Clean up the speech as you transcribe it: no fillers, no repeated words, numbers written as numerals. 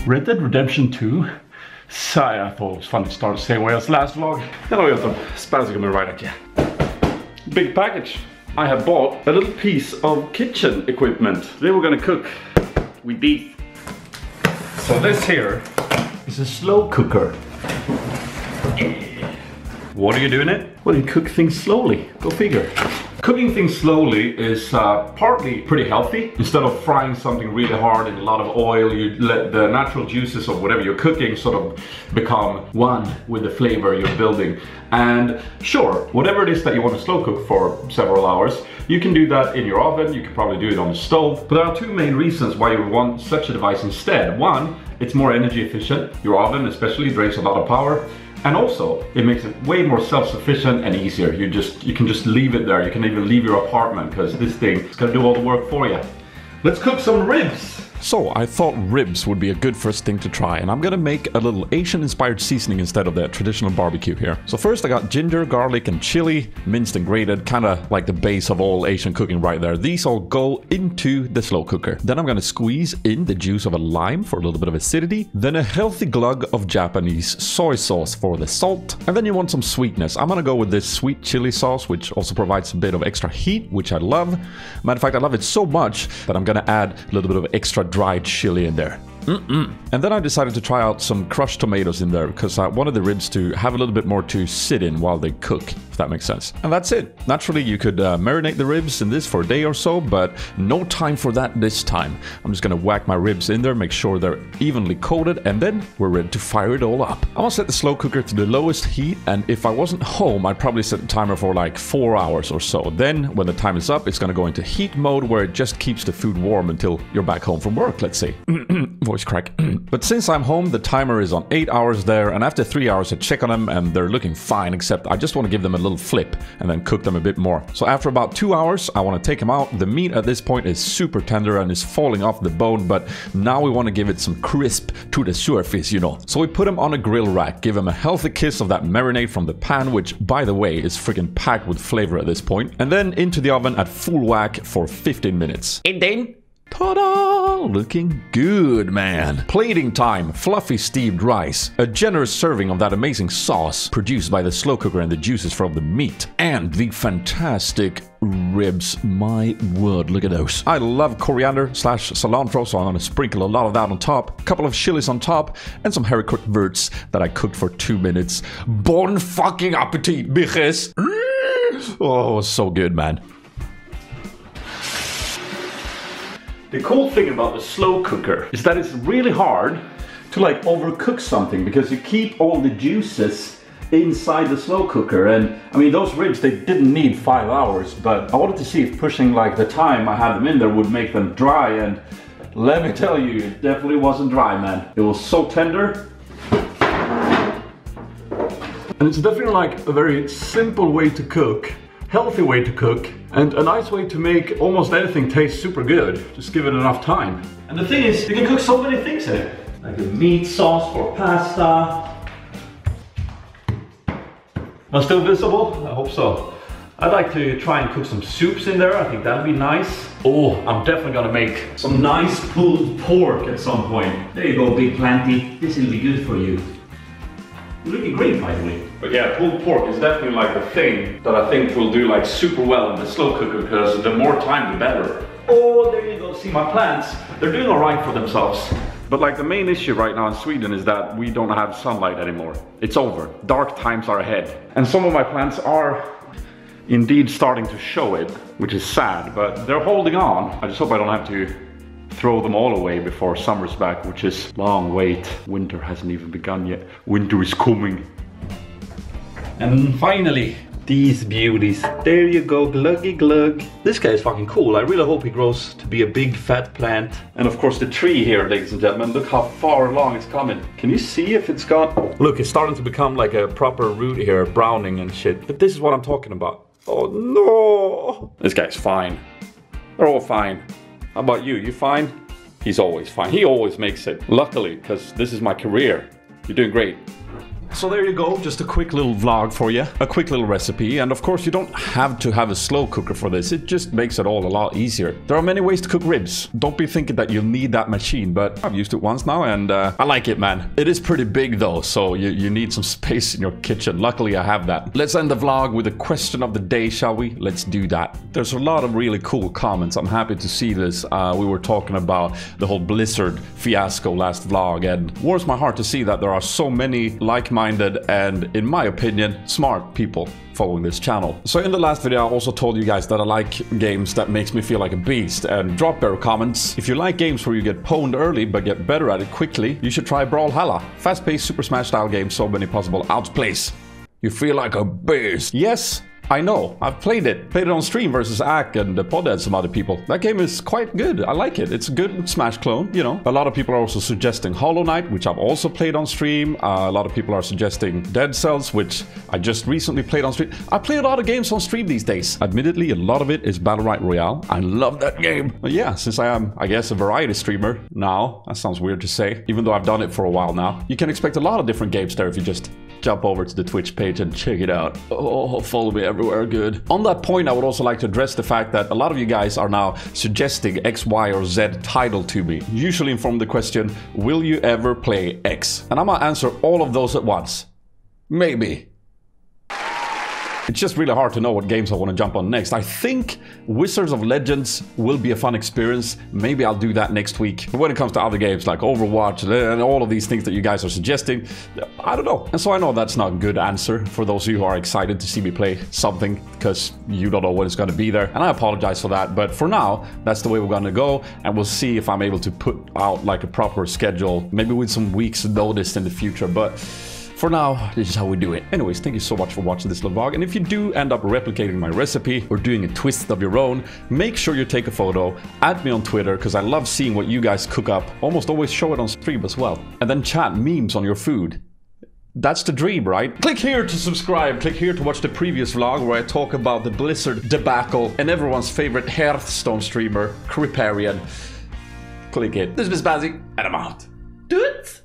Red Dead Redemption 2. Sigh, I thought it was fun to start the same way as last vlog. Hello, jag got Spuzie coming right at you. Big package. I have bought a little piece of kitchen equipment. Today we're gonna cook with beef. So this here is a slow cooker. What do you do in it? Well, you cook things slowly. Go figure. Cooking things slowly is partly pretty healthy. Instead of frying something really hard in a lot of oil, you let the natural juices of whatever you're cooking sort of become one with the flavor you're building. And sure, whatever it is that you want to slow cook for several hours, you can do that in your oven, you can probably do it on the stove. But there are two main reasons why you would want such a device instead. One, it's more energy efficient. Your oven especially drains a lot of power. And also, it makes it way more self-sufficient and easier. You can just leave it there. You can even leave your apartment because this thing is gonna do all the work for you. Let's cook some ribs. So I thought ribs would be a good first thing to try, and I'm gonna make a little Asian-inspired seasoning instead of the traditional barbecue here. So first I got ginger, garlic, and chili, minced and grated, kinda like the base of all Asian cooking right there. These all go into the slow cooker. Then I'm gonna squeeze in the juice of a lime for a little bit of acidity, then a healthy glug of Japanese soy sauce for the salt, and then you want some sweetness. I'm gonna go with this sweet chili sauce, which also provides a bit of extra heat, which I love. Matter of fact, I love it so much that I'm gonna add a little bit of extra dried chili in there. And then I decided to try out some crushed tomatoes in there because I wanted the ribs to have a little bit more to sit in while they cook, if that makes sense. And that's it. Naturally, you could marinate the ribs in this for a day or so, but no time for that this time. I'm just gonna whack my ribs in there, make sure they're evenly coated, and then we're ready to fire it all up. I'm gonna set the slow cooker to the lowest heat, and if I wasn't home, I'd probably set the timer for like 4 hours or so. Then, when the time is up, it's gonna go into heat mode where it just keeps the food warm until you're back home from work, let's say. Voice crack. But since I'm home, the timer is on 8 hours there, and after 3 hours I check on them and they're looking fine, except I just want to give them a little flip and then cook them a bit more. So after about 2 hours, I want to take them out. The meat at this point is super tender and is falling off the bone, but now we want to give it some crisp to the surface, you know. So we put them on a grill rack, give them a healthy kiss of that marinade from the pan, which by the way is freaking packed with flavor at this point, and then into the oven at full whack for 15 minutes. And then ta-da! Looking good, man. Plating time, fluffy steamed rice, a generous serving of that amazing sauce produced by the slow cooker and the juices from the meat, and the fantastic ribs. My word, look at those. I love coriander / cilantro, so I'm gonna sprinkle a lot of that on top, a couple of chilies on top, and some haricot wurts that I cooked for 2 minutes. Bon fucking appetit, bitches! Oh, so good, man. The cool thing about the slow cooker is that it's really hard to like overcook something because you keep all the juices inside the slow cooker. And I mean, those ribs, they didn't need 5 hours, but I wanted to see if pushing like the time I had them in there would make them dry, and let me tell you, it definitely wasn't dry, man. It was so tender. And it's definitely like a very simple way to cook. Healthy way to cook, and a nice way to make almost anything taste super good. Just give it enough time. And the thing is, you can cook so many things in it. Like a meat sauce for pasta. Am I still visible? I hope so. I'd like to try and cook some soups in there. I think that'd be nice. Oh, I'm definitely gonna make some nice pulled pork at some point. There you go, Big Planty. This will be good for you. You're looking great, by the way. But yeah, pulled pork is definitely like the thing that I think will do like super well in the slow cooker, because the more time the better. Oh, there you go, see my plants. They're doing all right for themselves. But like the main issue right now in Sweden is that we don't have sunlight anymore. It's over. Dark times are ahead. And some of my plants are indeed starting to show it, which is sad, but they're holding on. I just hope I don't have to throw them all away before summer's back, which is long wait. Winter hasn't even begun yet. Winter is coming. And finally, these beauties. There you go, gluggy glug. This guy is fucking cool. I really hope he grows to be a big fat plant. And of course the tree here, ladies and gentlemen, look how far along it's coming. Can you see if it's got... Look, it's starting to become like a proper root here, browning and shit. But this is what I'm talking about. Oh no! This guy's fine. They're all fine. How about you? You fine? He's always fine. He always makes it. Luckily, because this is my career. You're doing great. So there you go, just a quick little vlog for you, a quick little recipe, and of course you don't have to have a slow cooker for this, it just makes it all a lot easier. There are many ways to cook ribs. Don't be thinking that you'll need that machine, but I've used it once now and I like it, man. It is pretty big though, so you need some space in your kitchen. Luckily I have that. Let's end the vlog with a question of the day, shall we? Let's do that. There's a lot of really cool comments. I'm happy to see this. We were talking about the whole Blizzard fiasco last vlog, and warms my heart to see that there are so many like-minded and, in my opinion, smart people following this channel. So in the last video I also told you guys that I like games that makes me feel like a beast, and drop their comments. If you like games where you get pwned early but get better at it quickly, you should try Brawlhalla. Fast-paced Super Smash style game, so many possible outplays. You feel like a beast. Yes, I know, I've played it on stream versus Ak and Pod and some other people. That game is quite good, I like it. It's a good Smash clone, you know. A lot of people are also suggesting Hollow Knight, which I've also played on stream. A lot of people are suggesting Dead Cells, which I just recently played on stream. I play a lot of games on stream these days. Admittedly, a lot of it is Battle Royale. I love that game. But yeah, since I am, I guess, a variety streamer now, that sounds weird to say, even though I've done it for a while now, you can expect a lot of different games there if you just jump over to the Twitch page and check it out. Oh, follow me everywhere, good. On that point, I would also like to address the fact that a lot of you guys are now suggesting X, Y, or Z title to me. Usually in form of the question, will you ever play X? And I'm gonna answer all of those at once. Maybe. It's just really hard to know what games I want to jump on next. I think Wizards of Legends will be a fun experience. Maybe I'll do that next week. But when it comes to other games like Overwatch and all of these things that you guys are suggesting, I don't know. And so I know that's not a good answer for those of you who are excited to see me play something because you don't know when it's going to be there. And I apologize for that. But for now, that's the way we're going to go. And we'll see if I'm able to put out like a proper schedule, maybe with some weeks notice in the future. But for now, this is how we do it. Anyways, thank you so much for watching this little vlog. And if you do end up replicating my recipe or doing a twist of your own, make sure you take a photo, add me on Twitter, because I love seeing what you guys cook up. Almost always show it on stream as well. And then chat memes on your food. That's the dream, right? Click here to subscribe. Click here to watch the previous vlog where I talk about the Blizzard debacle and everyone's favorite Hearthstone streamer, Kriparian. Click it. This is Sp4zie, and I'm out. Do it!